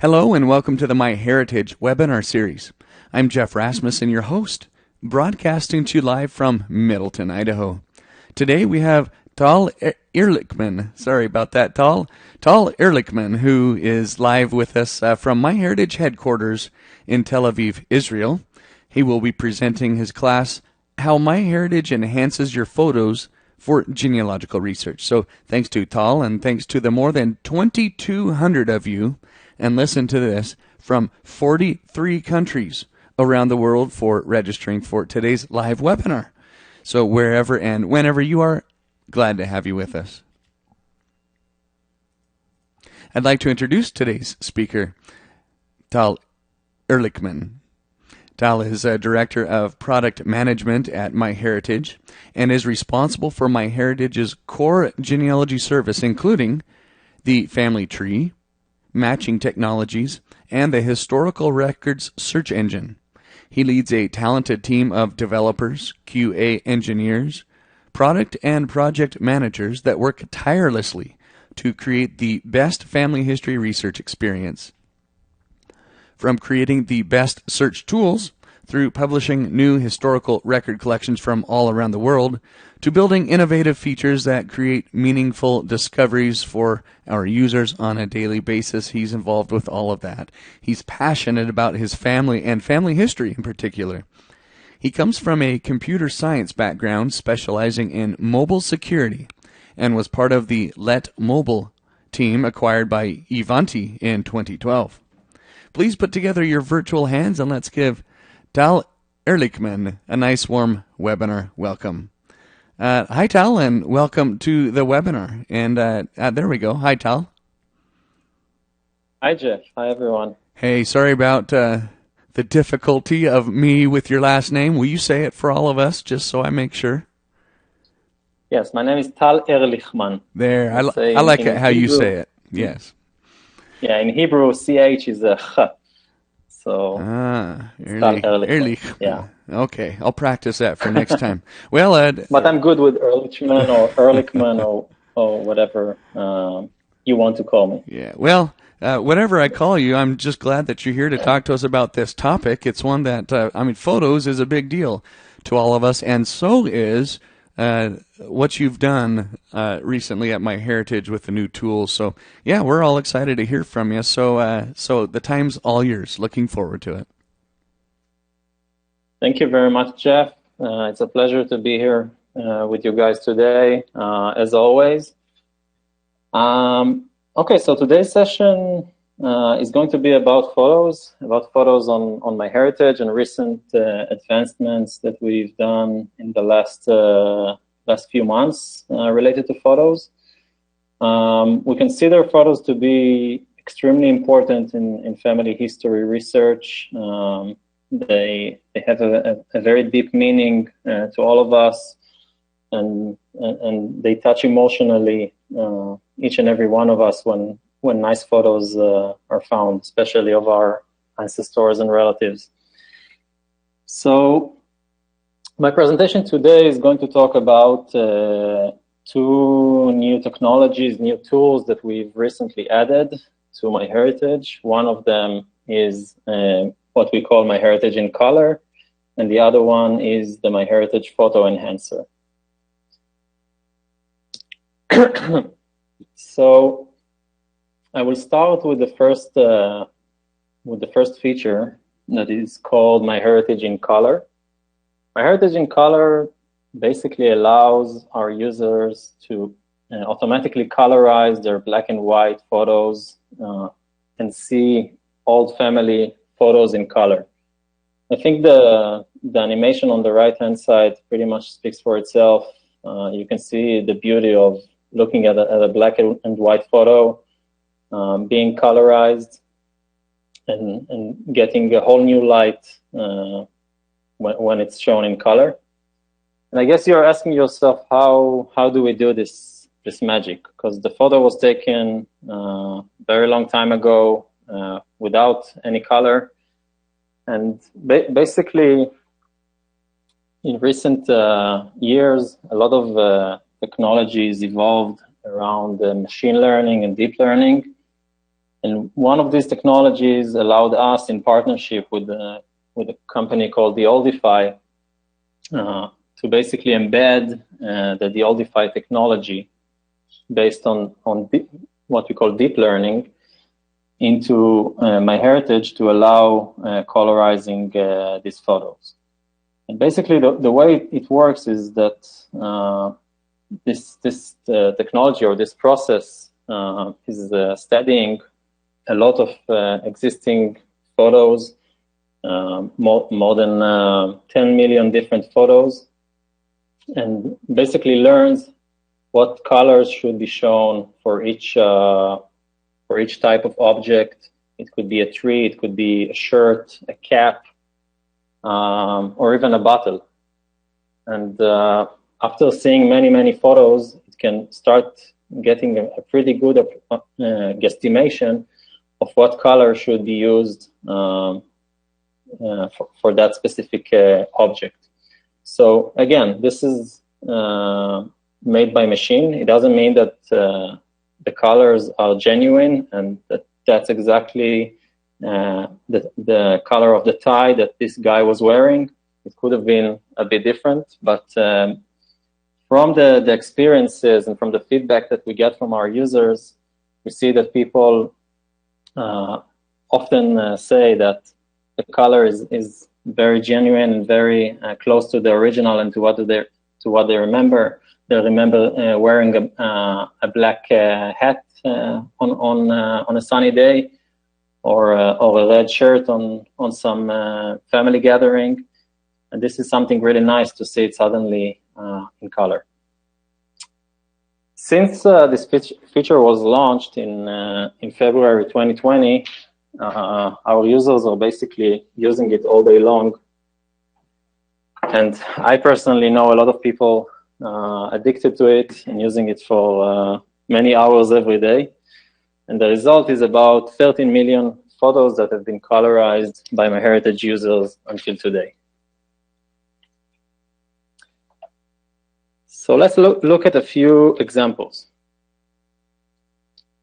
Hello and welcome to the MyHeritage webinar series. I'm Jeff Rasmussen, your host, broadcasting to you live from Middleton, Idaho. Today we have Tal Ehrlichman. Sorry about that, Tal. Tal Ehrlichman, who is live with us from MyHeritage headquarters in Tel Aviv, Israel. He will be presenting his class, How MyHeritage Enhances Your Photos for Genealogical Research. So thanks to Tal and thanks to the more than 2,200 of you, and listen to this, from 43 countries around the world for registering for today's live webinar. So wherever and whenever you are, glad to have you with us. I'd like to introduce today's speaker, Tal Ehrlichman. Tal is a Director of Product Management at MyHeritage and is responsible for MyHeritage's core genealogy service, including the family tree, matching technologies, and the historical records search engine. He leads a talented team of developers, QA engineers, product and project managers that work tirelessly to create the best family history research experience. From creating the best search tools, through publishing new historical record collections from all around the world, to building innovative features that create meaningful discoveries for our users on a daily basis. He's involved with all of that. He's passionate about his family and family history in particular. He comes from a computer science background specializing in mobile security and was part of the Let Mobile team acquired by Ivanti in 2012. Please put together your virtual hands and let's give Tal Ehrlichman a nice warm webinar welcome. Hi, Tal, and welcome to the webinar. And there we go. Hi, Tal. Hi, Jeff. Hi, everyone. Hey, sorry about the difficulty of me with your last name. Will you say it for all of us, just so I make sure? Yes, my name is Tal Ehrlichman. There, I like it how you say it. Yes. Yeah, in Hebrew, CH is a Ch. So, Ehrlich. Yeah. Okay, I'll practice that for next time. Well, but I'm good with Ehrlichman or Ehrlichman or whatever you want to call me. Yeah, well, whatever I call you, I'm just glad that you're here to talk to us about this topic. It's one that, photos is a big deal to all of us, and so is what you've done recently at MyHeritage with the new tools. So, yeah, we're all excited to hear from you. So the time's all yours. Looking forward to it. Thank you very much, Jeff. It's a pleasure to be here with you guys today, as always. Okay, so today's session is going to be about photos on MyHeritage and recent advancements that we've done in the last few months related to photos. We consider photos to be extremely important in family history research. They have a very deep meaning to all of us, and they touch emotionally each and every one of us when nice photos are found, especially of our ancestors and relatives. So my presentation today is going to talk about two new technologies, new tools that we've recently added to MyHeritage. One of them is what we call MyHeritage in Color, and the other one is the MyHeritage Photo Enhancer. So I will start with the first feature that is called MyHeritage in Color. MyHeritage in Color basically allows our users to automatically colorize their black and white photos and see old family photos in color. I think the animation on the right-hand side pretty much speaks for itself. You can see the beauty of looking at a black and white photo being colorized and getting a whole new light when it's shown in color. And I guess you're asking yourself, how do we do this magic? Because the photo was taken very long time ago without any color. And basically, in recent years, a lot of technologies evolved around machine learning and deep learning. And one of these technologies allowed us, in partnership with a company called Deoldify, to basically embed the Deoldify technology based on what we call deep learning into MyHeritage to allow colorizing these photos. And basically, the way it works is that this technology or this process is studying a lot of existing photos, more than 10 million different photos, and basically learns what colors should be shown for each type of object. It could be a tree, it could be a shirt, a cap, or even a bottle. And after seeing many photos, it can start getting a pretty good guesstimation of what color should be used for that specific object. So again, this is made by machine. It doesn't mean that the colors are genuine and that's exactly the color of the tie that this guy was wearing. It could have been a bit different, but from the experiences and from the feedback that we get from our users, we see that people often say that the color is very genuine and very close to the original and to what they remember. They remember wearing a black hat on a sunny day, or a red shirt on some family gathering. And this is something really nice to see it suddenly in color. Since this feature was launched in February 2020, our users are basically using it all day long. And I personally know a lot of people addicted to it and using it for many hours every day. And the result is about 13 million photos that have been colorized by MyHeritage users until today. So let's look at a few examples.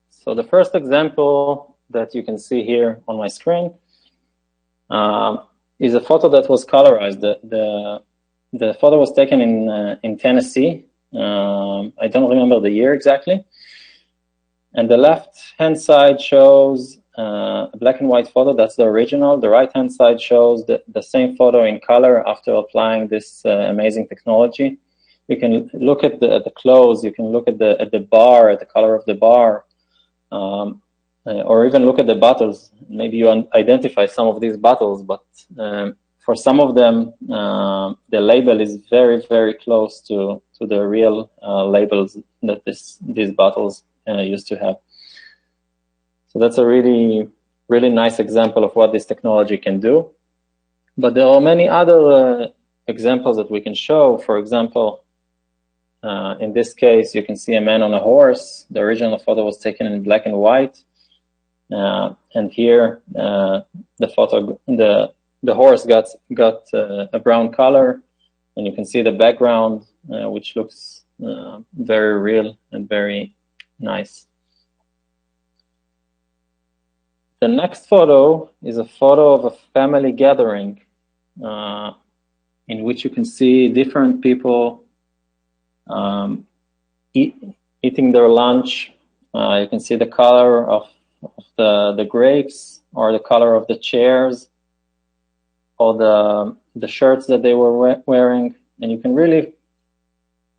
So the first example that you can see here on my screen is a photo that was colorized. The photo was taken in Tennessee. I don't remember the year exactly. And the left-hand side shows a black and white photo. That's the original. The right-hand side shows the same photo in color after applying this amazing technology. You can look at the clothes. You can look at the bar, at the color of the bar, or even look at the bottles. Maybe you identify some of these bottles, but for some of them, the label is very, very close to the real labels that these bottles used to have. So that's a really, really nice example of what this technology can do. But there are many other examples that we can show. For example, in this case, you can see a man on a horse. The original photo was taken in black and white. And here, the horse got a brown color, and you can see the background, which looks very real and very nice. The next photo is a photo of a family gathering in which you can see different people eating their lunch. You can see the color of the grapes, or the color of the chairs, or the shirts that they were wearing. And you can really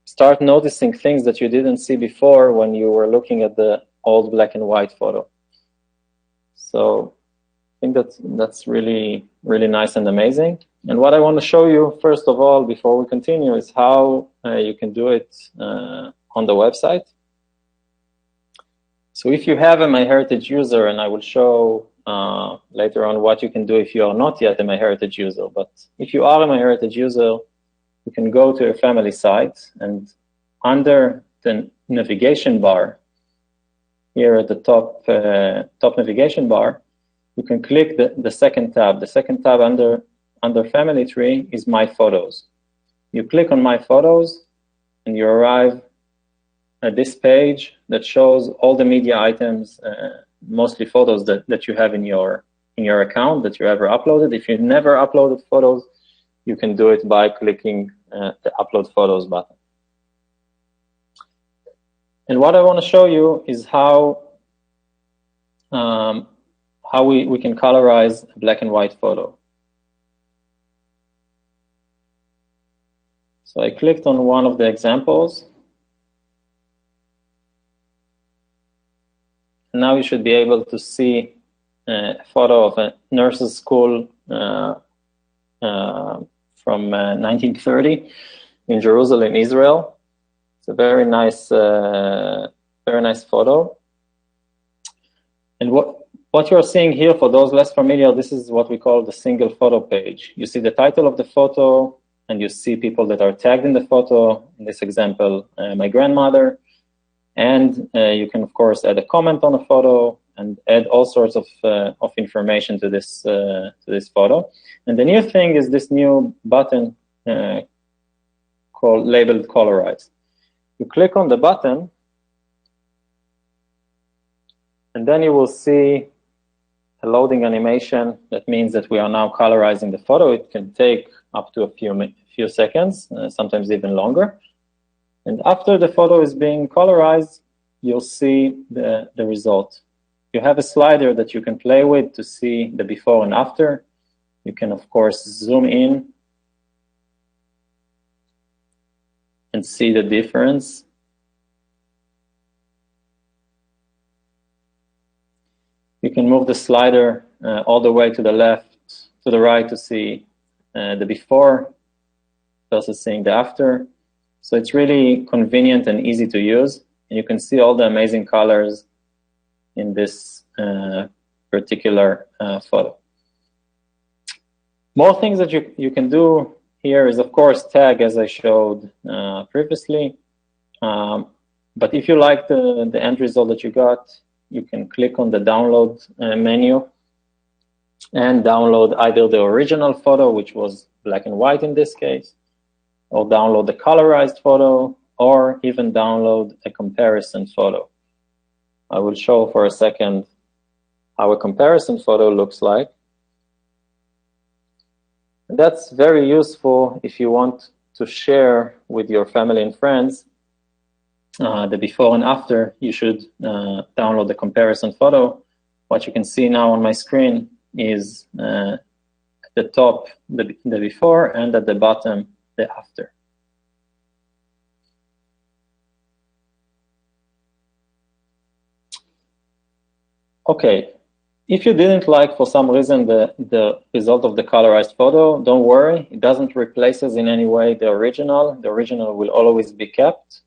start noticing things that you didn't see before when you were looking at the old black and white photo. So I think that's really, really nice and amazing. And what I want to show you, first of all, before we continue, is how you can do it on the website. So if you have a MyHeritage user, and I will show later on what you can do if you are not yet a MyHeritage user, but if you are a MyHeritage user, you can go to your family site, and under the navigation bar, here at the top navigation bar, you can click the second tab. The second tab under Family Tree is My Photos. You click on My Photos, and you arrive at this page that shows all the media items mostly photos that you have in your account that you ever uploaded. If you never uploaded photos, you can do it by clicking the Upload Photos button. And what I want to show you is how we can colorize a black and white photo. So I clicked on one of the examples. And now you should be able to see a photo of a nurse's school from 1930 in Jerusalem, Israel. It's a very nice photo. And what you're seeing here, for those less familiar, this is what we call the single photo page. You see the title of the photo, and you see people that are tagged in the photo. In this example, my grandmother. And you can, of course, add a comment on a photo and add all sorts of information to this photo. And the new thing is this new button labeled Colorize. You click on the button, and then you will see a loading animation. That means that we are now colorizing the photo. It can take up to a few seconds, sometimes even longer. And after the photo is being colorized, you'll see the result. You have a slider that you can play with to see the before and after. You can, of course, zoom in and see the difference. You can move the slider all the way to the left, to the right to see the before versus seeing the after. So it's really convenient and easy to use. And you can see all the amazing colors in this particular photo. More things that you can do here is, of course, tag, as I showed previously. But if you like the end result that you got, you can click on the download menu and download either the original photo, which was black and white in this case, or download the colorized photo, or even download a comparison photo. I will show for a second how a comparison photo looks like. That's very useful if you want to share with your family and friends the before and after. You should download the comparison photo. What you can see now on my screen is at the top the before, and at the bottom the after. Okay, if you didn't like, for some reason, the result of the colorized photo, don't worry. It doesn't replace in any way the original. The original will always be kept.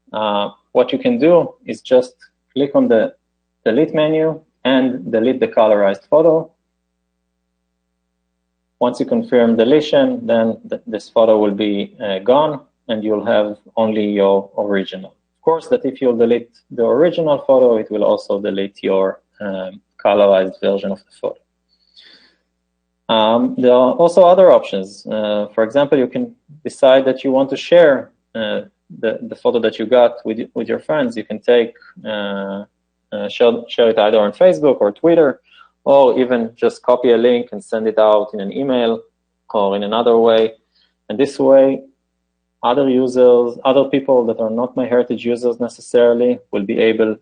What you can do is just click on the delete menu and delete the colorized photo. Once you confirm deletion, then this photo will be gone, and you'll have only your original. Of course, that if you'll delete the original photo, it will also delete your colorized version of the photo. There are also other options. For example, you can decide that you want to share the photo that you got with your friends. You can share it either on Facebook or Twitter, or even just copy a link and send it out in an email or in another way. And this way, other users, other people that are not MyHeritage users necessarily, will be able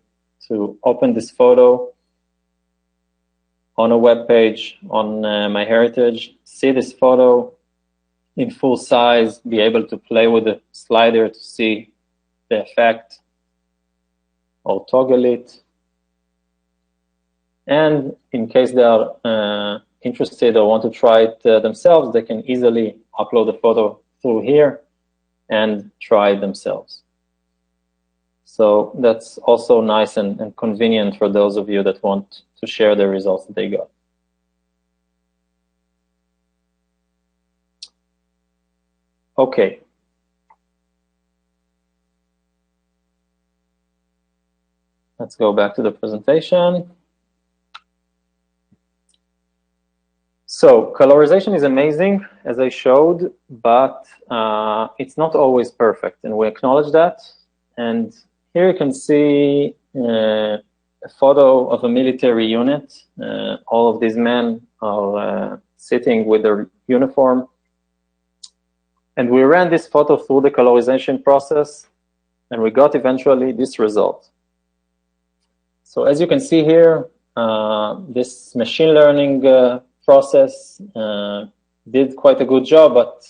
to open this photo on a web page on MyHeritage, see this photo in full size, be able to play with the slider to see the effect, or toggle it. And in case they are interested or want to try it themselves, they can easily upload the photo through here and try it themselves. So that's also nice and convenient for those of you that want to share the results that they got. Okay. Let's go back to the presentation. So colorization is amazing, as I showed, but it's not always perfect, and we acknowledge that. And here you can see a a photo of a military unit. All of these men are sitting with their uniform. And we ran this photo through the colorization process, and we got eventually this result. So as you can see here, this machine learning process did quite a good job, but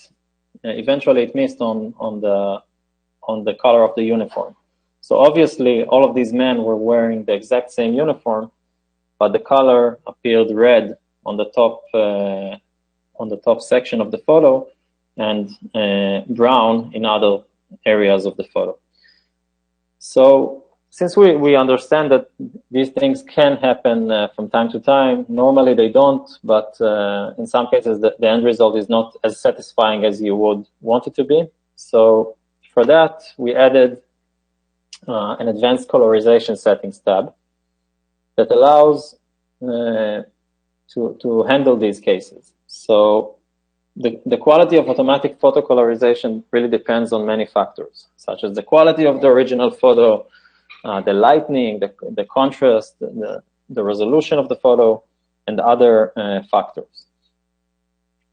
eventually it missed on the color of the uniform. So obviously, all of these men were wearing the exact same uniform, but the color appeared red on the top section of the photo, and brown in other areas of the photo. So since we understand that these things can happen from time to time, normally they don't, but in some cases the end result is not as satisfying as you would want it to be. So for that, we added an advanced colorization settings tab that allows to handle these cases. So the quality of automatic photo colorization really depends on many factors, such as the quality of the original photo, the lighting, the contrast, the resolution of the photo, and other factors.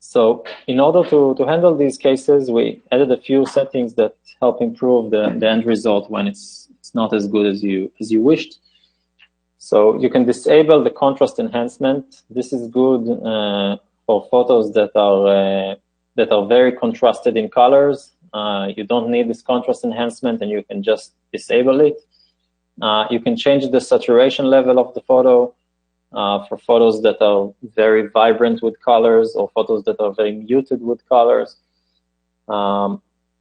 So in order to handle these cases, we added a few settings that help improve the end result when it's not as good as you wished. So you can disable the contrast enhancement. This is good for photos that are very contrasted in colors. You don't need this contrast enhancement, and you can just disable it. You can change the saturation level of the photo for photos that are very vibrant with colors, or photos that are very muted with colors.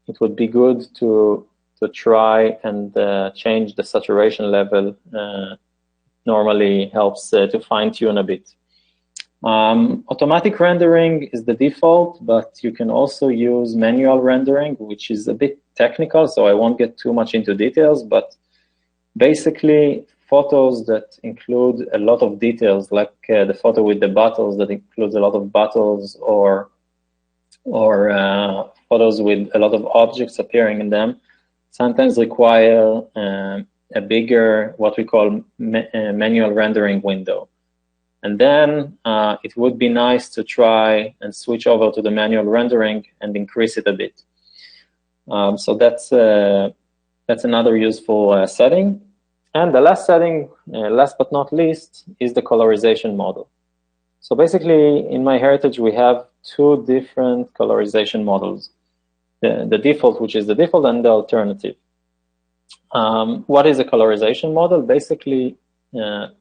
It would be good to try and change the saturation level. Normally helps to fine-tune a bit. Automatic rendering is the default, but you can also use manual rendering, which is a bit technical, so I won't get too much into details, but basically photos that include a lot of details, like the photo with the bottles that includes a lot of bottles, or photos with a lot of objects appearing in them, sometimes require a bigger, what we call manual rendering window. And then it would be nice to try and switch over to the manual rendering and increase it a bit. So that's another useful setting. And the last setting, last but not least, is the colorization model. So basically, in MyHeritage, we have two different colorization models. The default, which is the default, and the alternative. What is a colorization model? Basically,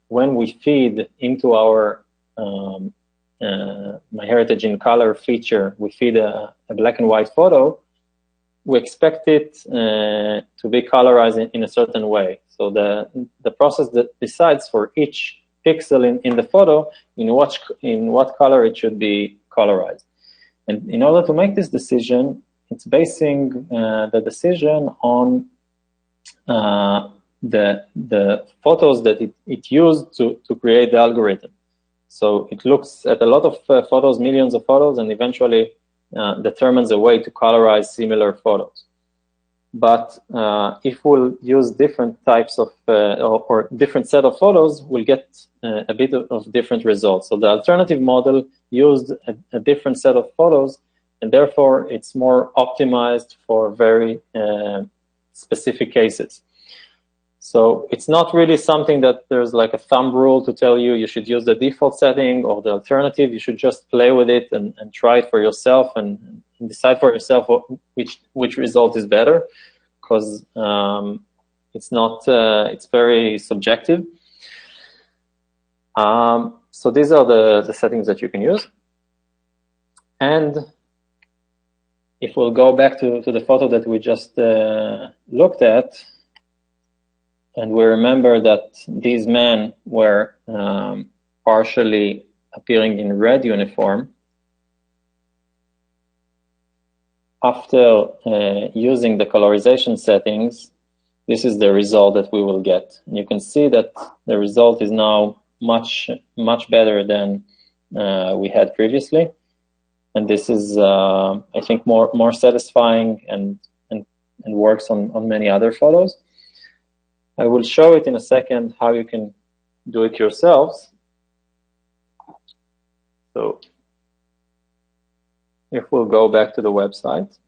when we feed into our MyHeritage in color feature, we feed a black and white photo, we expect it to be colorized in a certain way. So the process that decides for each pixel in the photo in what color it should be colorized. And in order to make this decision, it's basing the decision on the photos that it used to create the algorithm. So it looks at a lot of photos, millions of photos, and eventually determines a way to colorize similar photos. But if we'll use different types of, or different set of photos, we'll get a bit of different results. So the alternative model used a different set of photos, and therefore it's more optimized for very specific cases. So it's not really something that there's like a thumb rule to tell you should use the default setting or the alternative. You should just play with it and try it for yourself and decide for yourself which result is better, because it's not, it's very subjective. So these are the settings that you can use. And if we'll go back to the photo that we just looked at, and we remember that these men were partially appearing in red uniform, after using the colorization settings, this is the result that we will get. And you can see that the result is now much better than we had previously. And this is, I think, more satisfying and works on many other photos. I will show it in a second how you can do it yourselves. So if we'll go back to the website,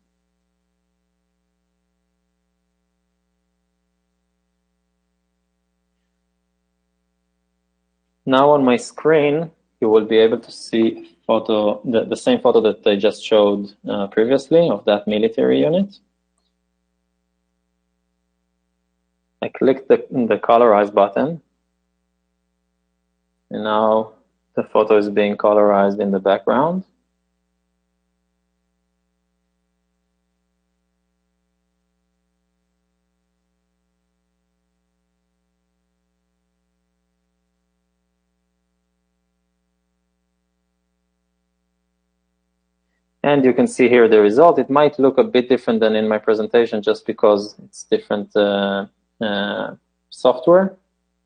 now on my screen, you will be able to see photo, the same photo that I just showed previously of that military unit. I click the colorize button, and now the photo is being colorized in the background. And you can see here the result. It might look a bit different than in my presentation just because it's different software,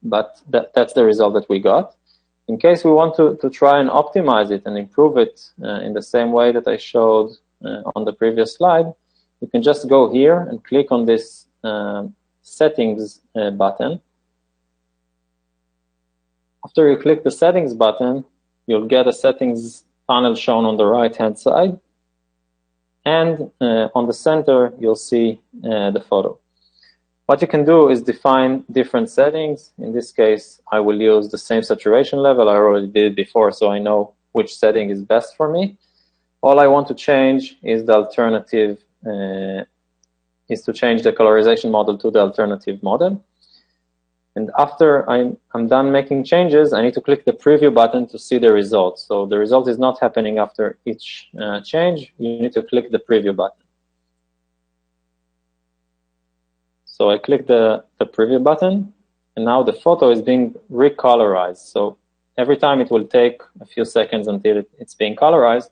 but that's the result that we got. In case we want to try and optimize it and improve it in the same way that I showed on the previous slide, you can just go here and click on this settings button. After you click the settings button, you'll get a settings panel shown on the right-hand side. And on the center, you'll see the photo. What you can do is define different settings. In this case, I will use the same saturation level. I already did it before, so I know which setting is best for me. All I want to change is the alternative, is to change the colorization model to the alternative model. And after I'm done making changes, I need to click the preview button to see the result. So the result is not happening after each change. You need to click the preview button. So I click the preview button, and now the photo is being recolorized. So every time it will take a few seconds until it's being colorized.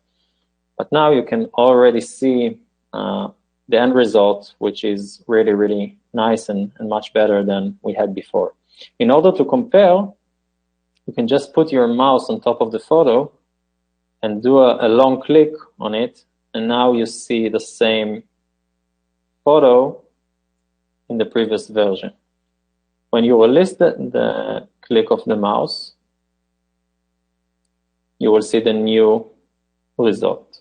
But now you can already see the end result, which is really, really nice and much better than we had before. In order to compare, you can just put your mouse on top of the photo and do a long click on it, and now you see the same photo in the previous version. When you release the click of the mouse, you will see the new result.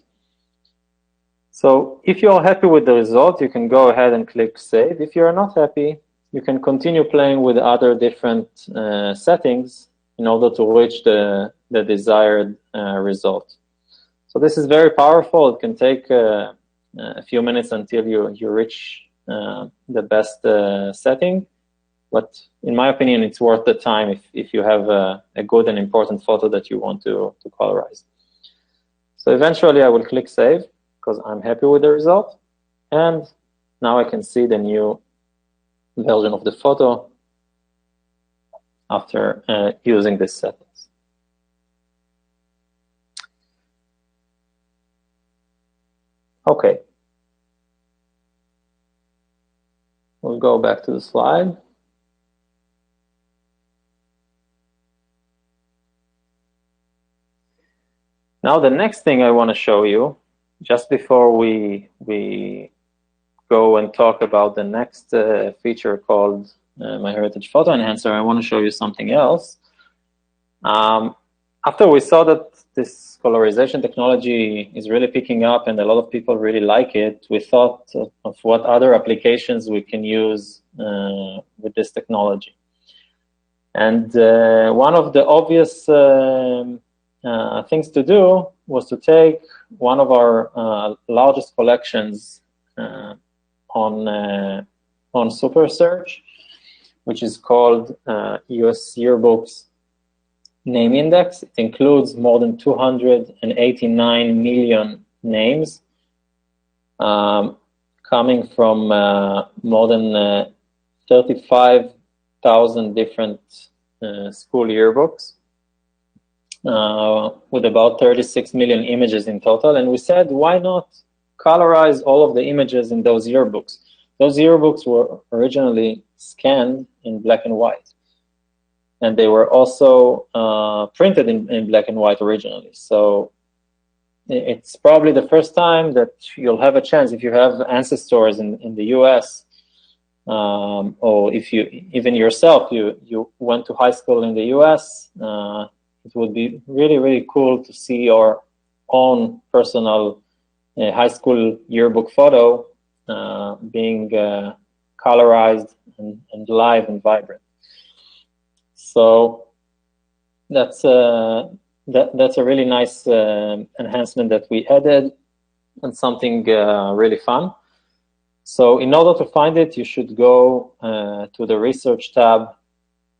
So if you are happy with the result, you can go ahead and click Save. If you are not happy, you can continue playing with other different settings in order to reach the desired result. So this is very powerful. It can take a few minutes until you reach the best setting. But in my opinion, it's worth the time if you have a good and important photo that you want to colorize. So eventually I will click Save, because I'm happy with the result. And now I can see the new version of the photo after using these settings. Okay. We'll go back to the slide. Now the next thing I want to show you, just before we go and talk about the next feature called MyHeritage Photo Enhancer, I want to show you something else. After we saw that this colorization technology is really picking up and a lot of people really like it, we thought of what other applications we can use with this technology. And one of the obvious things to do was to take one of our largest collections on Super Search, which is called US Yearbooks Name Index. It includes more than 289 million names coming from more than 35,000 different school yearbooks. With about 36 million images in total. And we said, why not colorize all of the images in those yearbooks? Those yearbooks were originally scanned in black and white. And they were also printed in black and white originally. So it's probably the first time that you'll have a chance, if you have ancestors in the US, or if you, even yourself, you went to high school in the US, it would be really, really cool to see your own personal high school yearbook photo being colorized and live and vibrant. So that's a really nice enhancement that we added, and something really fun. So in order to find it, you should go to the research tab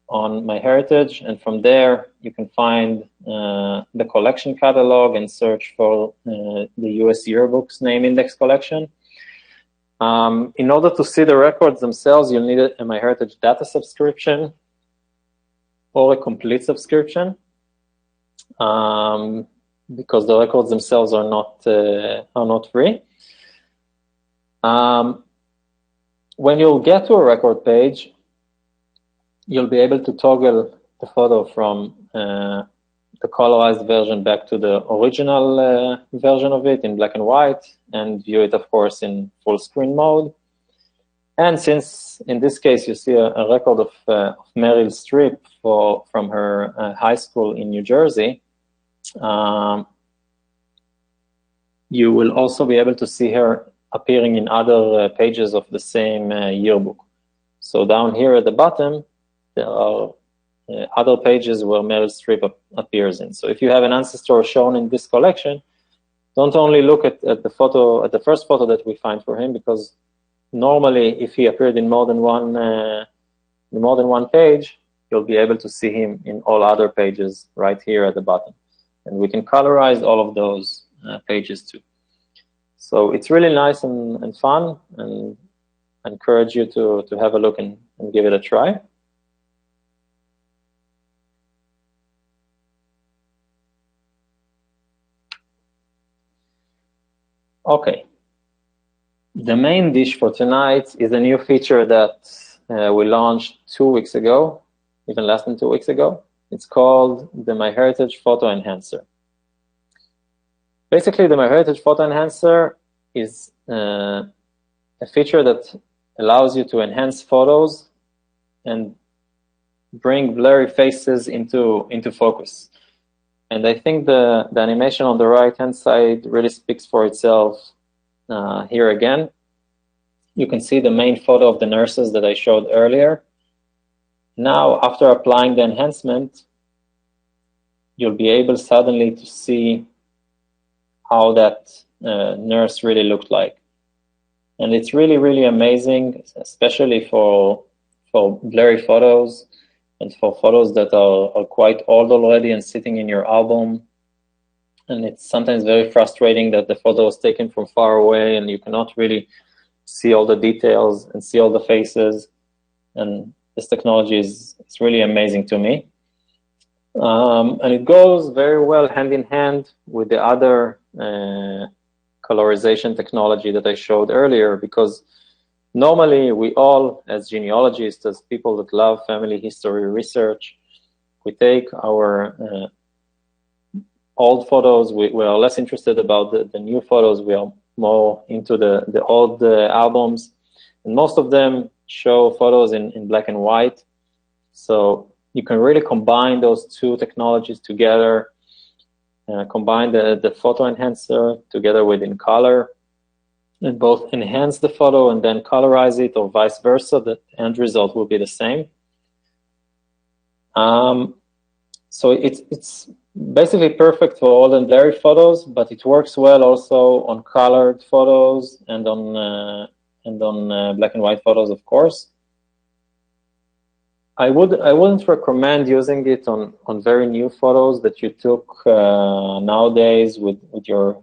on MyHeritage, and from there you can find the collection catalog and search for the US Yearbooks Name Index collection. In order to see the records themselves, you'll need a MyHeritage data subscription or a complete subscription, because the records themselves are not free. When you'll get to a record page, you'll be able to toggle the photo from the colorized version back to the original version of it in black and white, and view it, of course, in full screen mode. And since in this case you see a record of Meryl Streep from her high school in New Jersey, you will also be able to see her appearing in other pages of the same yearbook. So down here at the bottom, there are other pages where Meryl Streep appears in. So if you have an ancestor shown in this collection, don't only look at the photo, at the first photo that we find for him, because normally if he appeared in more than one page, you'll be able to see him in all other pages right here at the bottom. And we can colorize all of those pages too. So it's really nice and fun, and I encourage you to have a look and give it a try. Okay. The main dish for tonight is a new feature that we launched 2 weeks ago, even less than 2 weeks ago. It's called the MyHeritage Photo Enhancer. Basically, the MyHeritage Photo Enhancer is a feature that allows you to enhance photos and bring blurry faces into focus. And I think the animation on the right-hand side really speaks for itself here again. You can see the main photo of the nurses that I showed earlier. Now, after applying the enhancement, you'll be able suddenly to see how that nurse really looked like. And it's really, really amazing, especially for blurry photos and for photos that are quite old already and sitting in your album. And it's sometimes very frustrating that the photo was taken from far away and you cannot really see all the details and see all the faces. And this technology is really amazing to me. And it goes very well hand in hand with the other colorization technology that I showed earlier, because normally we all, as genealogists, as people that love family history research, we take our old photos, we are less interested about the new photos, we are more into the old albums, and most of them show photos in black and white. So you can really combine those two technologies together, combine the photo enhancer together with in color, and both enhance the photo and then colorize it, or vice versa. The end result will be the same. So it's basically perfect for old and blurry photos, but it works well also on colored photos and on black and white photos, of course. I wouldn't recommend using it on very new photos that you took nowadays with your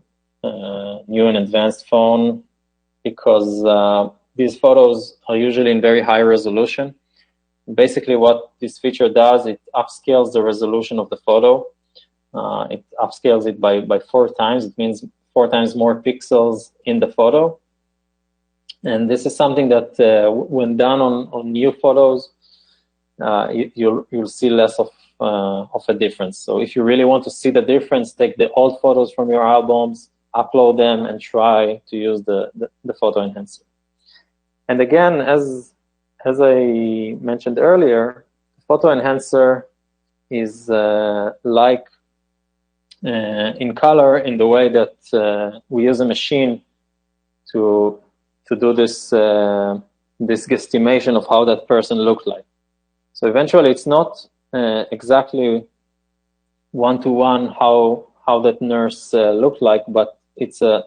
new and advanced phone, because these photos are usually in very high resolution. Basically, what this feature does, it upscales the resolution of the photo. It upscales it by 4 times. It means 4 times more pixels in the photo. And this is something that, when done on new photos, you'll see less of a difference. So if you really want to see the difference, take the old photos from your albums, upload them, and try to use the photo enhancer. And again, as as I mentioned earlier, photo enhancer is like in color in the way that we use a machine to do this this guesstimation of how that person looked like. So eventually, it's not exactly one-to-one how that nurse looked like, but it's a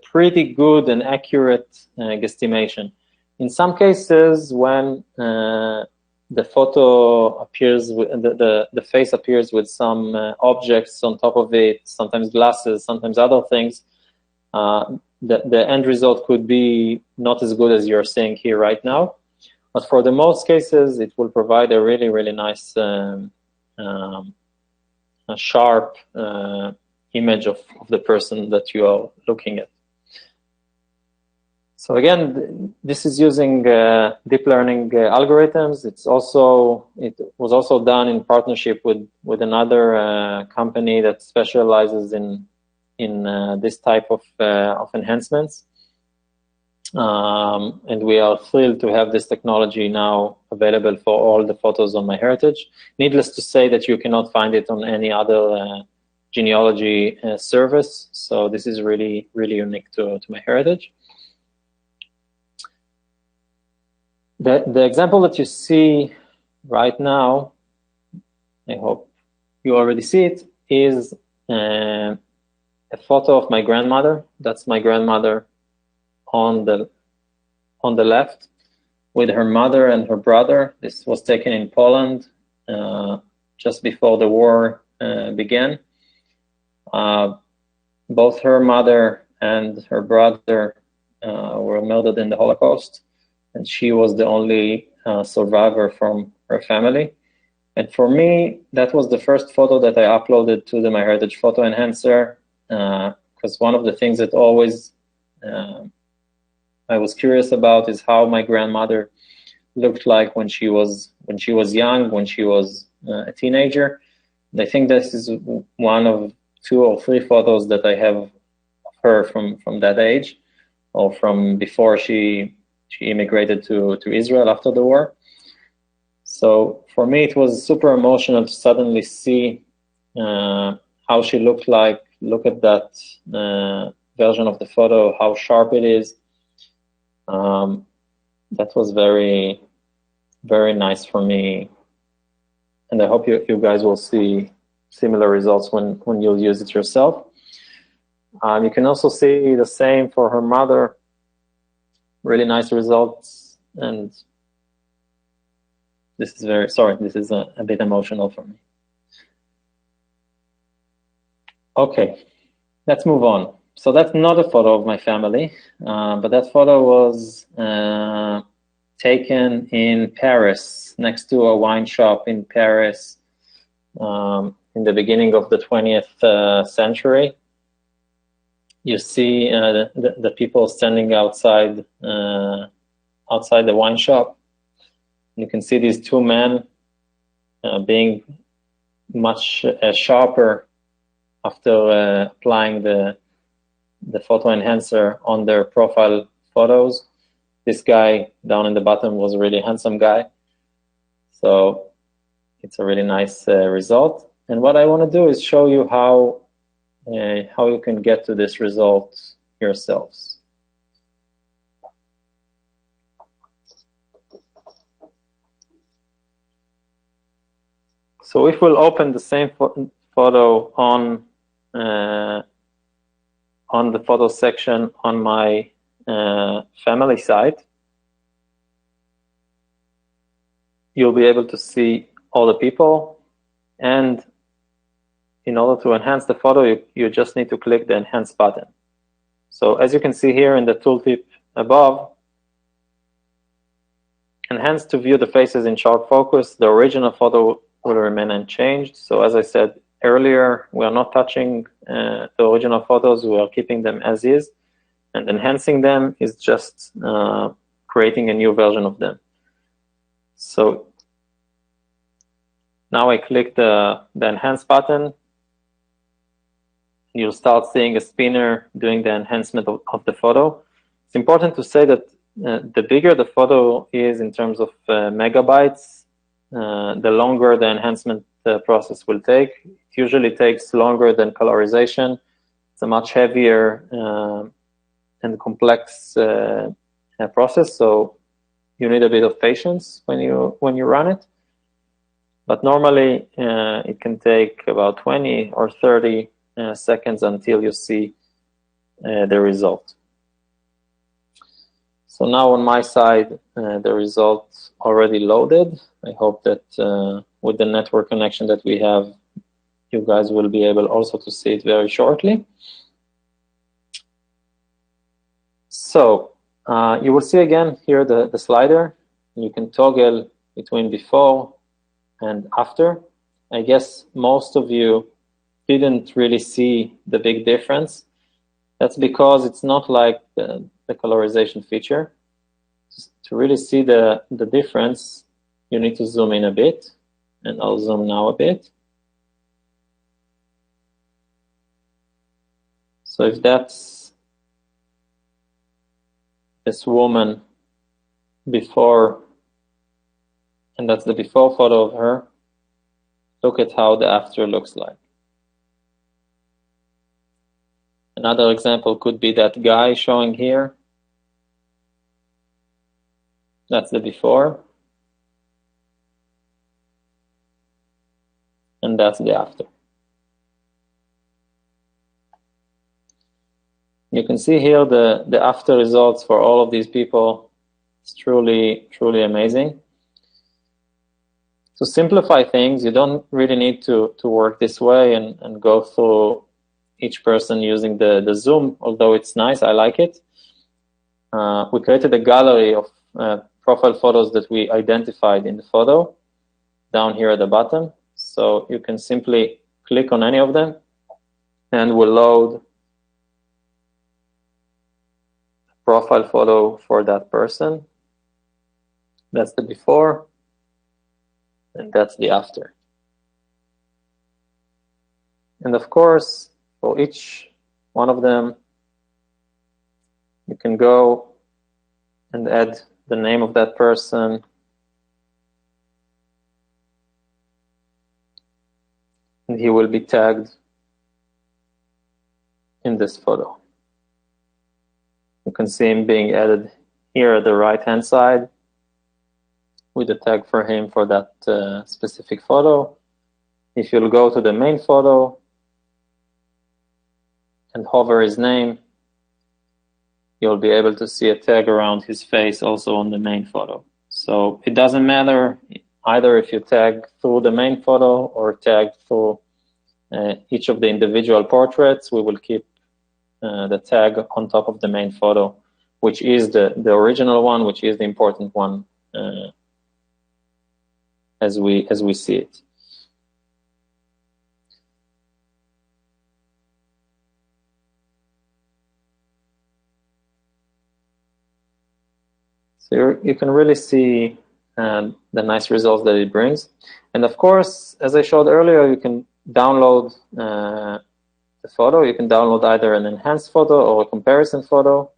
pretty good and accurate guesstimation. In some cases, when the photo appears, the face appears with some objects on top of it, sometimes glasses, sometimes other things, the end result could be not as good as you're seeing here right now. But for the most cases, it will provide a really, really nice, a sharp image of the person that you are looking at. So again, this is using deep learning algorithms. It was also done in partnership with another company that specializes in this type of enhancements. And we are thrilled to have this technology now available for all the photos on MyHeritage. Needless to say that you cannot find it on any other genealogy service. So this is really, really unique to MyHeritage. The example that you see right now, I hope you already see it, is a photo of my grandmother. That's my grandmother on the left with her mother and her brother. This was taken in Poland just before the war began. Both her mother and her brother were murdered in the Holocaust, and she was the only survivor from her family. And for me, that was the first photo that I uploaded to the MyHeritage photo enhancer, because one of the things that always I was curious about is how my grandmother looked like when she was young, when she was a teenager. And I think this is one of 2 or 3 photos that I have of her from that age, or from before she immigrated to Israel after the war. So for me, it was super emotional to suddenly see how she looked like. Look at that version of the photo, how sharp it is. That was very, very nice for me. And I hope you guys will see similar results when you'll use it yourself. You can also see the same for her mother. Really nice results. And this is this is a bit emotional for me. Okay, let's move on. So that's not a photo of my family, but that photo was taken in Paris, next to a wine shop in Paris, in the beginning of the 20th century. You see the people standing outside the wine shop. You can see these 2 men being much sharper after applying the photo enhancer on their profile photos. This guy down in the bottom was a really handsome guy. So it's a really nice result. And what I want to do is show you how you can get to this result yourselves. So if we'll open the same photo on the photo section on my family site, you'll be able to see all the people. And in order to enhance the photo, you just need to click the Enhance button. So as you can see here in the tooltip above, enhance to view the faces in sharp focus. The original photo will remain unchanged. So as I said earlier, we are not touching the original photos. We are keeping them as is. And enhancing them is just creating a new version of them. So now I click the Enhance button. You'll start seeing a spinner doing the enhancement of the photo. It's important to say that the bigger the photo is in terms of megabytes, the longer the enhancement process will take. It usually takes longer than colorization. It's a much heavier and complex process, so you need a bit of patience when you run it. But normally, it can take about 20 or 30 seconds until you see the result. So now on my side, the result already loaded. I hope that with the network connection that we have, you guys will be able also to see it very shortly. So you will see again here the slider. You can toggle between before and after. I guess most of you didn't really see the big difference. That's because it's not like the colorization feature. To really see the difference, you need to zoom in a bit, and I'll zoom now a bit. So if that's this woman before, and that's the before photo of her, look at how the after looks like. Another example could be that guy showing here. That's the before. And that's the after. You can see here the after results for all of these people. It's truly, truly amazing. To simplify things, you don't really need to work this way and go through each person using the zoom, although it's nice, I like it. We created a gallery of profile photos that we identified in the photo down here at the bottom. So you can simply click on any of them and we'll load a profile photo for that person. That's the before, and that's the after. And of course, for each one of them, you can go and add the name of that person, and he will be tagged in this photo. You can see him being added here at the right-hand side with a tag for him for that specific photo. If you'll go to the main photo and hover his name, you'll be able to see a tag around his face also on the main photo. So it doesn't matter either if you tag through the main photo or tag through each of the individual portraits. We will keep the tag on top of the main photo, which is the original one, which is the important one as we see it. So you can really see the nice results that it brings. And of course, as I showed earlier, you can download the photo. You can download either an enhanced photo or a comparison photo.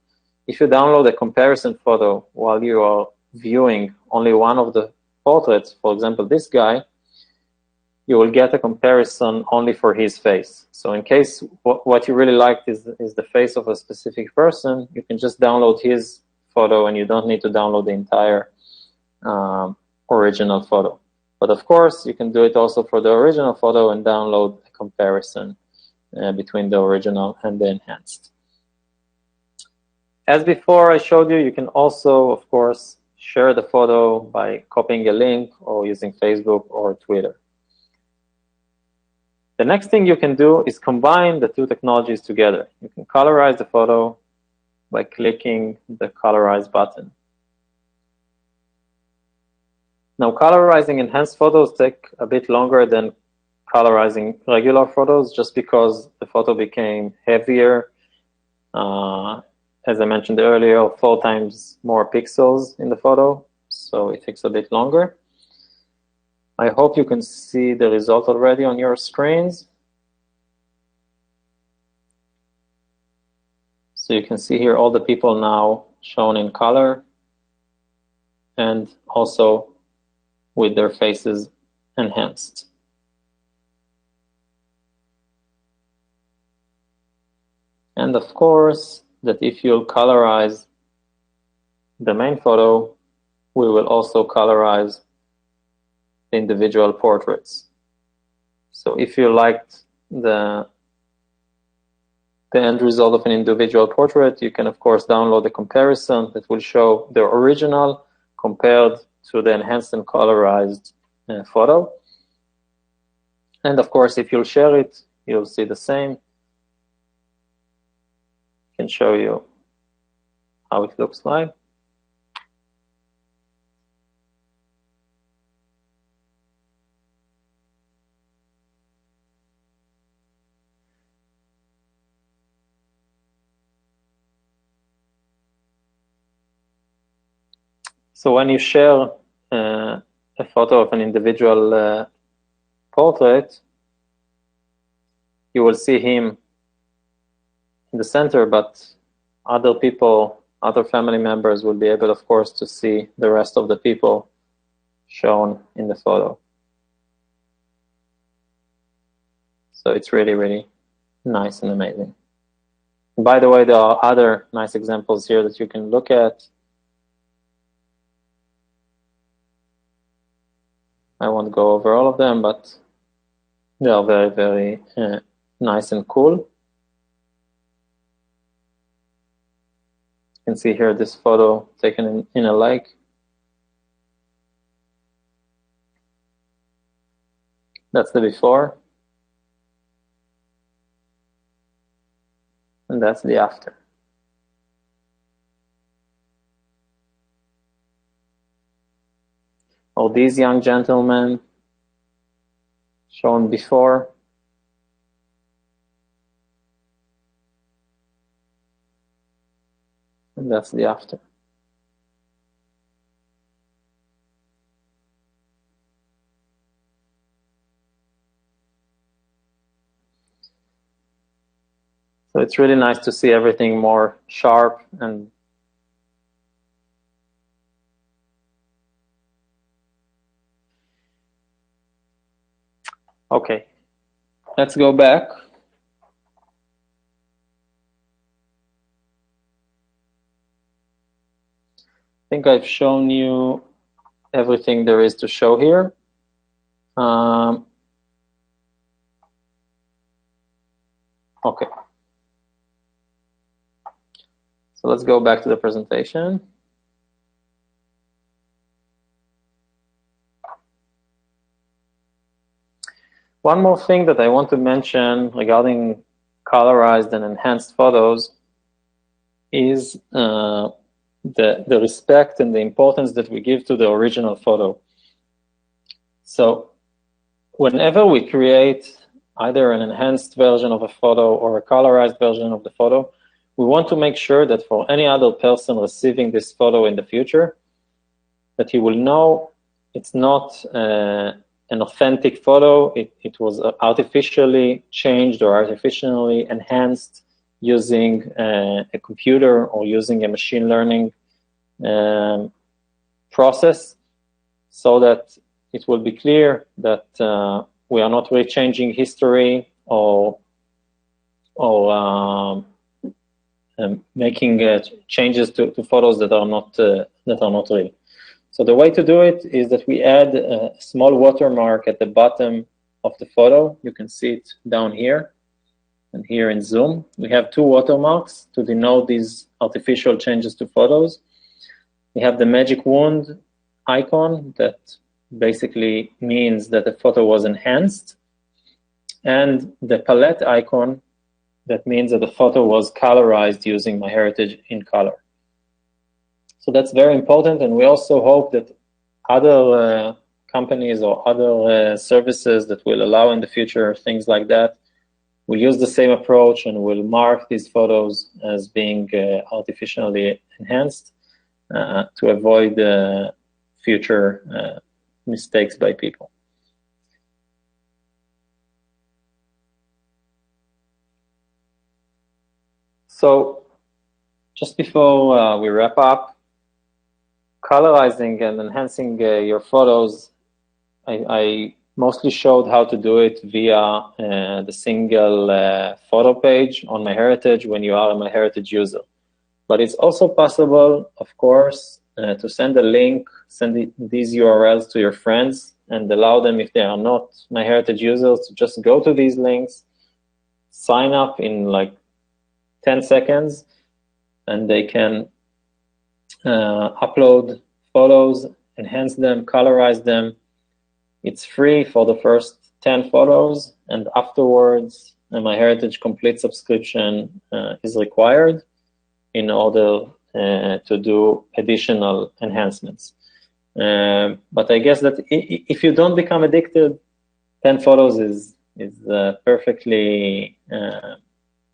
If you download a comparison photo while you are viewing only one of the portraits, for example, this guy, you will get a comparison only for his face. So in case what you really liked is the face of a specific person, you can just download his photo and you don't need to download the entire original photo. But of course, you can do it also for the original photo and download a comparison between the original and the enhanced. As before I showed you, you can also, of course, share the photo by copying a link or using Facebook or Twitter. The next thing you can do is combine the two technologies together. You can colorize the photo by clicking the colorize button. Now, colorizing enhanced photos take a bit longer than colorizing regular photos just because the photo became heavier. As I mentioned earlier, 4 times more pixels in the photo, so it takes a bit longer. I hope you can see the result already on your screens. So you can see here all the people now shown in color. and also with their faces enhanced. And of course, that if you'll colorize the main photo, we will also colorize the individual portraits. So if you liked the end result of an individual portrait, you can of course download a comparison that will show the original compared to the enhanced and colorized photo. And of course, if you'll share it, you'll see the same. I can show you how it looks like. So when you share a photo of an individual portrait, you will see him in the center, but other people, other family members will be able, of course, to see the rest of the people shown in the photo. So it's really, really nice and amazing. And by the way, there are other nice examples here that you can look at. I won't go over all of them, but they are very, very nice and cool. You can see here this photo taken in a lake. That's the before. And that's the after. All these young gentlemen shown before. And that's the after. So it's really nice to see everything more sharp and okay. Let's go back. I think I've shown you everything there is to show here. Okay. So let's go back to the presentation. One more thing that I want to mention regarding colorized and enhanced photos is the respect and the importance that we give to the original photo. So whenever we create either an enhanced version of a photo or a colorized version of the photo, we want to make sure that for any other person receiving this photo in the future, that he will know it's not an authentic photo. It was artificially changed or artificially enhanced using a computer or using a machine learning process, so that it will be clear that we are not really changing history or making changes to photos that are not real. So the way to do it is that we add a small watermark at the bottom of the photo. You can see it down here and here in Zoom. We have two watermarks to denote these artificial changes to photos. We have the magic wand icon that basically means that the photo was enhanced, and the palette icon that means that the photo was colorized using MyHeritage in color. So that's very important, and we also hope that other companies or other services that will allow in the future things like that will use the same approach and will mark these photos as being artificially enhanced to avoid future mistakes by people. So just before we wrap up, colorizing and enhancing your photos, I mostly showed how to do it via the single photo page on MyHeritage when you are a MyHeritage user. But it's also possible, of course, to send a link, send these URLs to your friends and allow them, if they are not MyHeritage users, to just go to these links, sign up in like 10 seconds, and they can upload photos, enhance them, colorize them. It's free for the first 10 photos, and afterwards, a MyHeritage Complete subscription is required in order to do additional enhancements. But I guess that if you don't become addicted, 10 photos is perfectly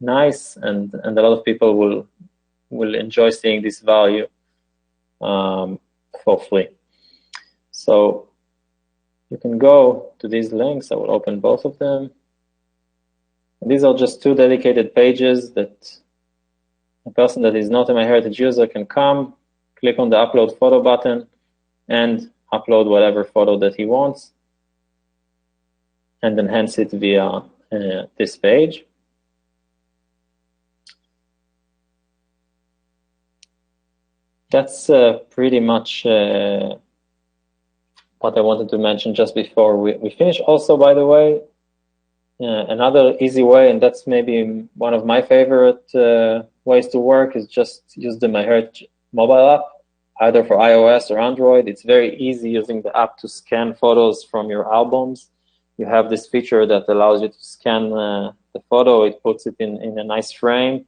nice, and a lot of people will enjoy seeing this value for free. So you can go to these links. I will open both of them. And these are just two dedicated pages that a person that is not a MyHeritage user can come, click on the upload photo button, and upload whatever photo that he wants, and enhance it via this page. That's pretty much what I wanted to mention just before we finish. Also, by the way, another easy way, and that's maybe one of my favorite ways to work, is just use the MyHeritage mobile app, either for iOS or Android. It's very easy using the app to scan photos from your albums. You have this feature that allows you to scan the photo. It puts it in a nice frame,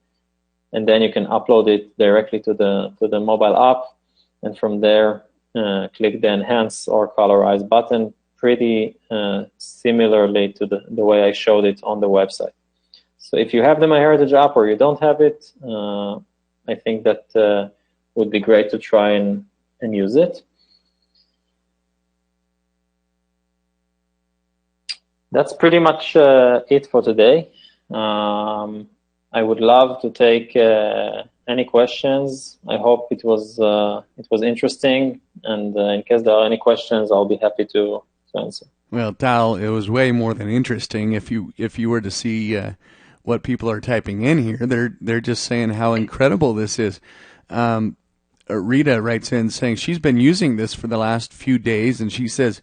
and then you can upload it directly to the mobile app, and from there click the enhance or colorize button, pretty similarly to the way I showed it on the website. So if you have the MyHeritage app or you don't have it, I think that would be great to try and use it. That's pretty much it for today. I would love to take any questions. I hope it was interesting, and in case there are any questions, I'll be happy to answer. Well, Tal, it was way more than interesting. If you were to see what people are typing in here, they're just saying how incredible this is. Rita writes in saying she's been using this for the last few days, and she says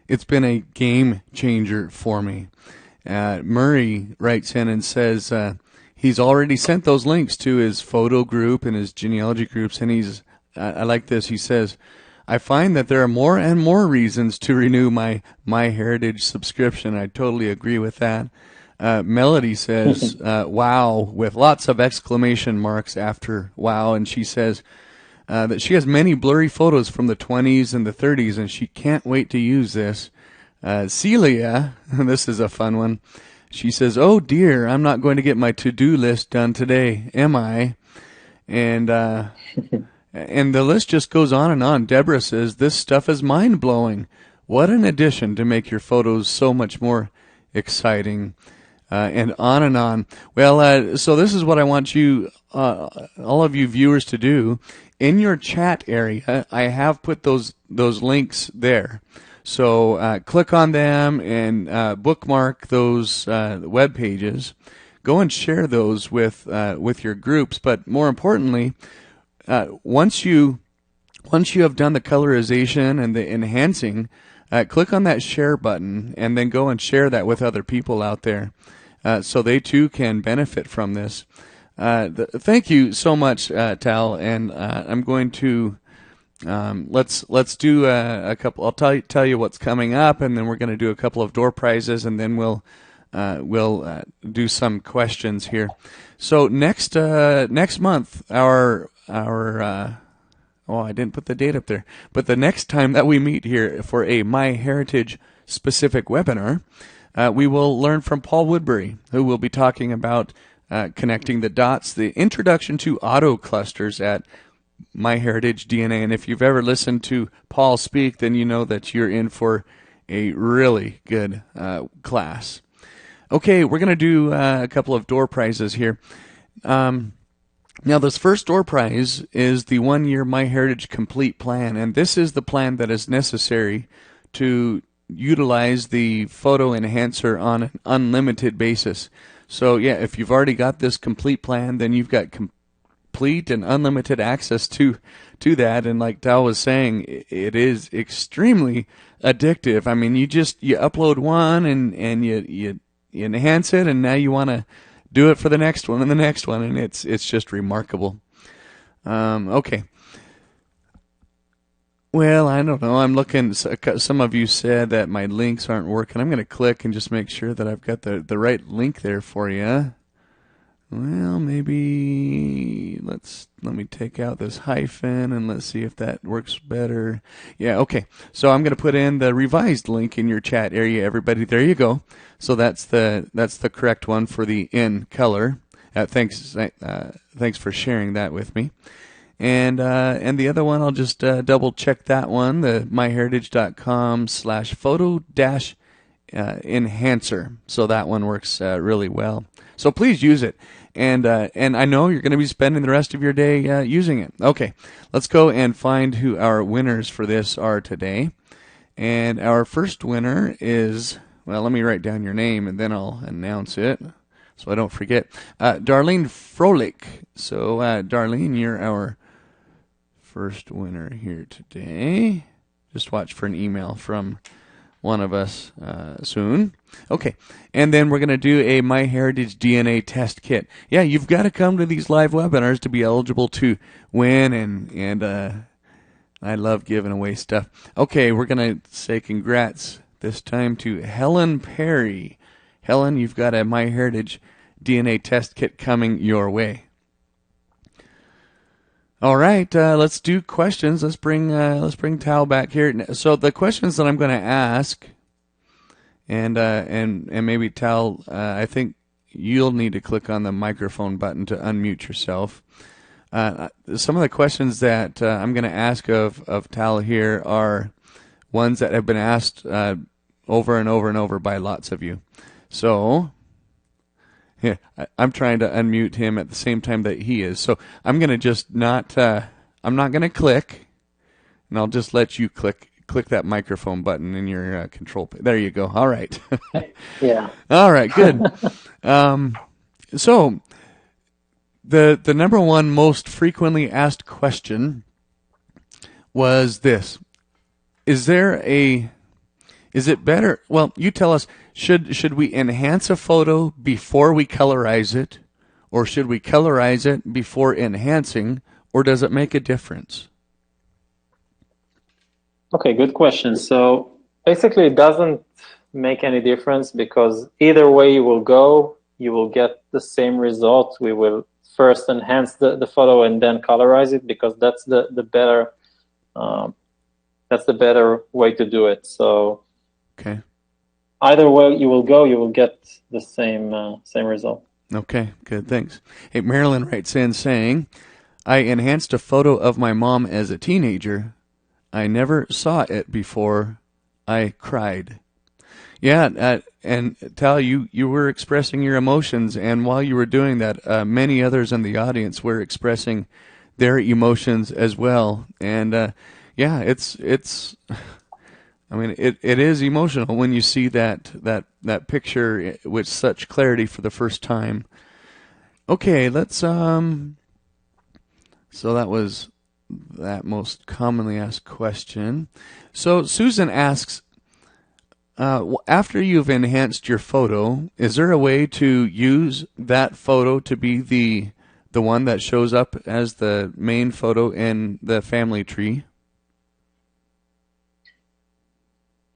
it's been a game changer for me. Murray writes in and says he's already sent those links to his photo group and his genealogy groups, and I like this. He says, I find that there are more and more reasons to renew my MyHeritage subscription. I totally agree with that. Melody says, wow, with lots of exclamation marks after wow, and she says that she has many blurry photos from the 20s and the 30s, and she can't wait to use this. Celia, this is a fun one. She says, oh dear, I'm not going to get my to-do list done today, am I? And and the list just goes on and on. Deborah says, this stuff is mind-blowing. What an addition to make your photos so much more exciting. And on and on. Well, so this is what I want you, all of you viewers, to do. In your chat area, I have put those links there. So click on them and bookmark those web pages. Go and share those with your groups. But more importantly, once you have done the colorization and the enhancing, click on that share button and then go and share that with other people out there, so they too can benefit from this. Thank you so much, Tal. And I'm going to let's do a couple. I'll tell you what's coming up, and then we're going to do a couple of door prizes, and then we'll do some questions here. So next month, our I didn't put the date up there, but the next time that we meet here for a MyHeritage specific webinar, we will learn from Paul Woodbury, who will be talking about connecting the dots, the introduction to auto clusters at MyHeritage DNA. And if you've ever listened to Paul speak, then you know that you're in for a really good class. Okay, we're going to do a couple of door prizes here. Now, this first door prize is the 1-year MyHeritage Complete plan, and this is the plan that is necessary to utilize the photo enhancer on an unlimited basis. So, yeah, if you've already got this complete plan, then you've got complete and unlimited access to that. And like Tal was saying, it is extremely addictive. I mean, you upload one and you enhance it, and now you want to do it for the next one and the next one, and it's just remarkable. Okay. Well, I don't know. I'm looking. Some of you said that my links aren't working. I'm going to click and just make sure that I've got the right link there for you. Well, maybe let me take out this hyphen and let's see if that works better. Yeah, okay. So I'm going to put in the revised link in your chat area, everybody. There you go. So that's the correct one for the in color. Thanks for sharing that with me. And the other one, I'll just double check that one, the myheritage.com/photo-enhancer. So that one works really well. So please use it. And I know you're going to be spending the rest of your day using it. Okay, let's go and find who our winners for this are today. And our first winner is, well, let me write down your name and then I'll announce it so I don't forget. Darlene Froelich. So, Darlene, you're our first winner here today. Just watch for an email from one of us soon. Okay, and then we're going to do a MyHeritage DNA test kit. Yeah, you've got to come to these live webinars to be eligible to win, and I love giving away stuff. Okay, we're going to say congrats this time to Helen Perry. Helen, you've got a MyHeritage DNA test kit coming your way. All right, let's do questions. Let's bring Tal back here. So the questions that I'm going to ask, and maybe Tal, I think you'll need to click on the microphone button to unmute yourself. Some of the questions that I'm going to ask of Tal here are ones that have been asked over and over and over by lots of you. So, yeah, I'm trying to unmute him at the same time that he is. So I'm going to just I'm not going to click, and I'll just let you click that microphone button in your control. There you go. All right. Yeah. All right, good. So the number one most frequently asked question was this. Is it better? Well, you tell us, should we enhance a photo before we colorize it, or should we colorize it before enhancing, or does it make a difference? Okay, good question. So basically it doesn't make any difference because either way you will go, you will get the same result. We will first enhance the photo and then colorize it because that's the better way to do it. So okay, either way you will go, you will get the same result. Okay, good, thanks. Hey, Marilyn writes in saying, I enhanced a photo of my mom as a teenager. I never saw it before. I cried. Yeah, and Tal, you were expressing your emotions, and while you were doing that, many others in the audience were expressing their emotions as well. And yeah, it's I mean, it is emotional when you see that picture with such clarity for the first time. Okay, let's so that was that most commonly asked question. So Susan asks, after you've enhanced your photo, is there a way to use that photo to be the one that shows up as the main photo in the family tree?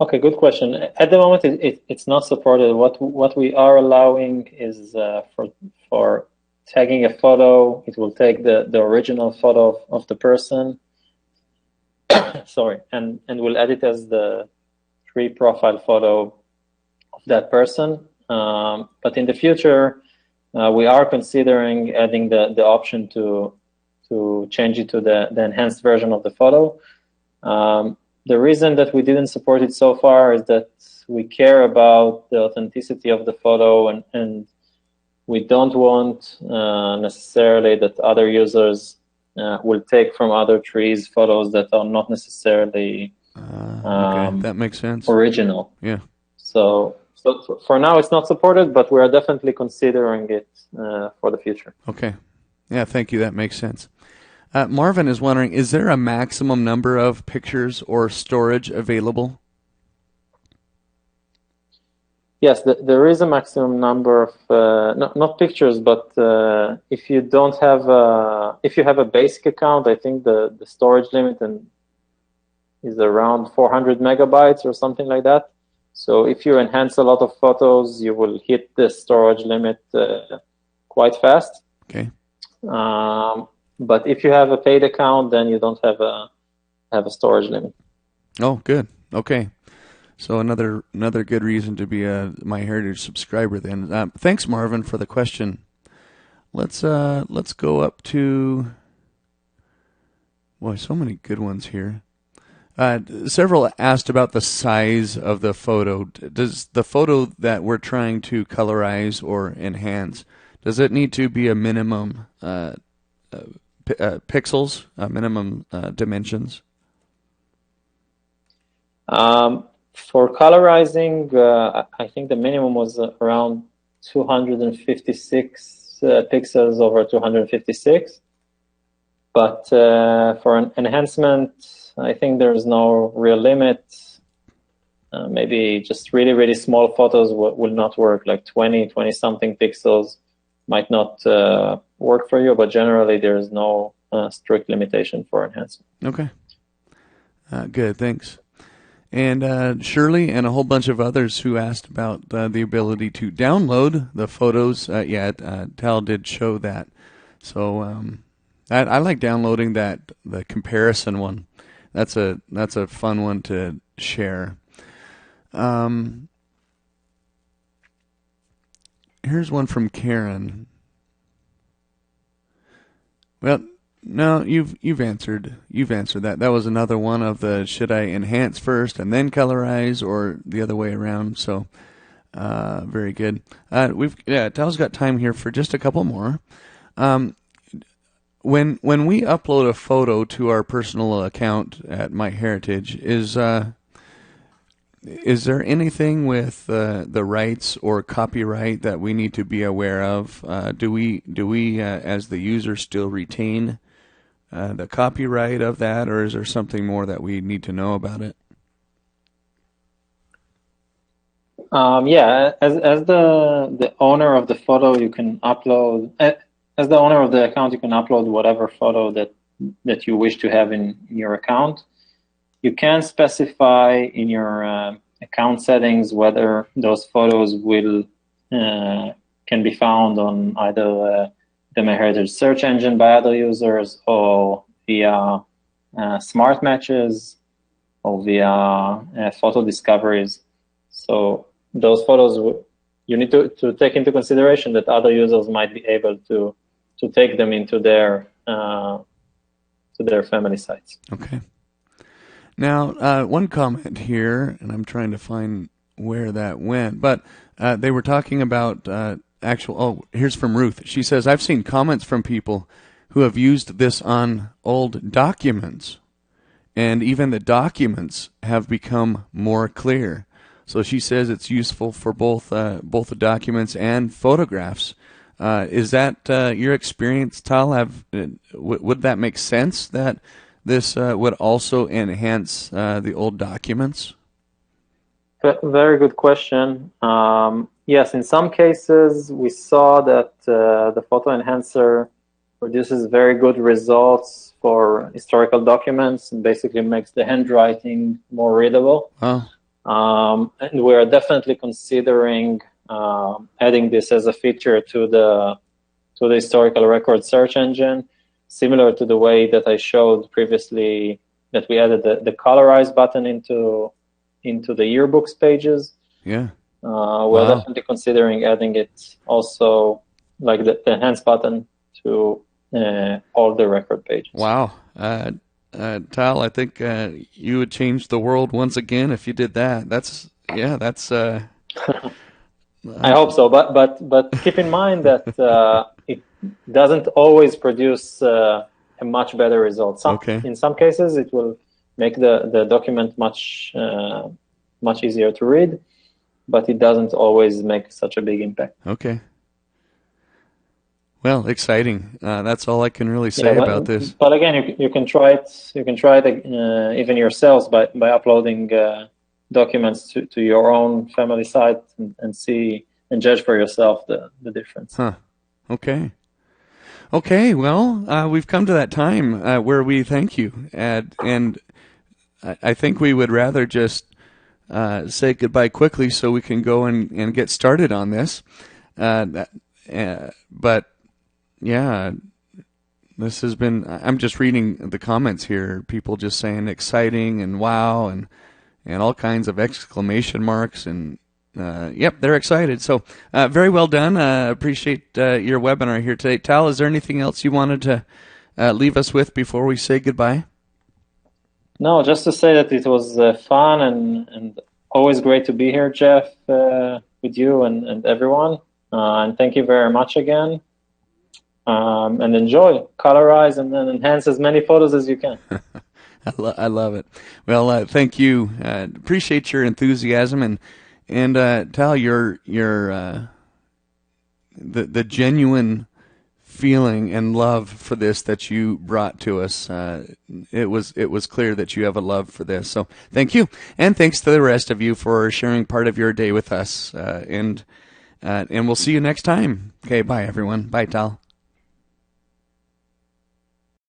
Okay, good question. At the moment, it's not supported. What we are allowing is for tagging a photo, it will take the original photo of the person, sorry, and will edit as the tree profile photo of that person. But in the future, we are considering adding the option to change it to the enhanced version of the photo. The reason that we didn't support it so far is that we care about the authenticity of the photo, and we don't want necessarily that other users will take from other trees photos that are not necessarily okay, that makes sense. Original. Yeah. So for now, it's not supported, but we are definitely considering it for the future. Okay. Yeah, thank you. That makes sense. Marvin is wondering, is there a maximum number of pictures or storage available? Yes, there is a maximum number of, not pictures, but if you don't have, if you have a basic account, I think the storage limit is around 400 megabytes or something like that. So if you enhance a lot of photos, you will hit the storage limit quite fast. Okay. But if you have a paid account, then you don't have a storage limit. Oh, good. Okay. So another good reason to be a MyHeritage subscriber then. Thanks, Marvin, for the question. Let's go up to, boy, so many good ones here. Several asked about the size of the photo. Does the photo that we're trying to colorize or enhance, does it need to be a minimum pixels, minimum dimensions? For colorizing, I think the minimum was around 256 pixels over 256. But for an enhancement, I think there's no real limit. Maybe just really, really small photos will not work, like 20-something pixels might not work for you, but generally there's no strict limitation for enhancement. Okay. Good, thanks. And Shirley and a whole bunch of others who asked about the ability to download the photos. Tal did show that. So I like downloading the comparison one. That's a fun one to share. Here's one from Karen. Well, no, you've answered that. That was another one of the should I enhance first and then colorize or the other way around. So very good. Tal's got time here for just a couple more. When we upload a photo to our personal account at MyHeritage, is there anything with the rights or copyright that we need to be aware of? Do we as the user still retain the copyright of that, or is there something more that we need to know about it? As the owner of the photo, you can upload. As the owner of the account, you can upload whatever photo that you wish to have in your account. You can specify in your account settings whether those photos can be found on either the MyHeritage search engine by other users or via smart matches or via photo discoveries. So those photos, you need to take into consideration that other users might be able to take them into their family sites. Okay. Now, one comment here, and I'm trying to find where that went, but they were talking about here's from Ruth. She says, I've seen comments from people who have used this on old documents, and even the documents have become more clear. So she says it's useful for both the documents and photographs. Is that your experience, Tal? Would that make sense that this would also enhance the old documents? Very good question. Yes, in some cases, we saw that the photo enhancer produces very good results for historical documents and basically makes the handwriting more readable. Oh. And we're definitely considering adding this as a feature to the historical record search engine, similar to the way that I showed previously that we added the colorize button into the yearbooks pages. Yeah. We're definitely considering adding it also, like the enhance button, to all the record pages. Wow. Tal, I think you would change the world once again if you did that. That's I hope so, but keep in mind that it doesn't always produce a much better result. Okay. In some cases, it will make the document much easier to read, but it doesn't always make such a big impact. Okay. Well, exciting. That's all I can really say about this. But again, you can try it. You can try it even yourselves by uploading documents to your own family site and see and judge for yourself the difference. Huh. Okay. Okay. Well, we've come to that time where we thank you, and I think we would rather just say goodbye quickly so we can go and get started on this. But yeah, this has been, I'm just reading the comments here, people just saying exciting and wow and all kinds of exclamation marks, and yep, they're excited. So very well done. Appreciate your webinar here today. Tal, is there anything else you wanted to leave us with before we say goodbye? No, just to say that it was fun and always great to be here, Jeff, with you and everyone. And thank you very much again. And enjoy, colorize, and then enhance as many photos as you can. I love it. Well, thank you. Appreciate your enthusiasm and Tal, your the genuine feeling and love for this that you brought to us. It was clear that you have a love for this. So thank you, and thanks to the rest of you for sharing part of your day with us. And we'll see you next time. Okay, bye everyone. Bye, Tal.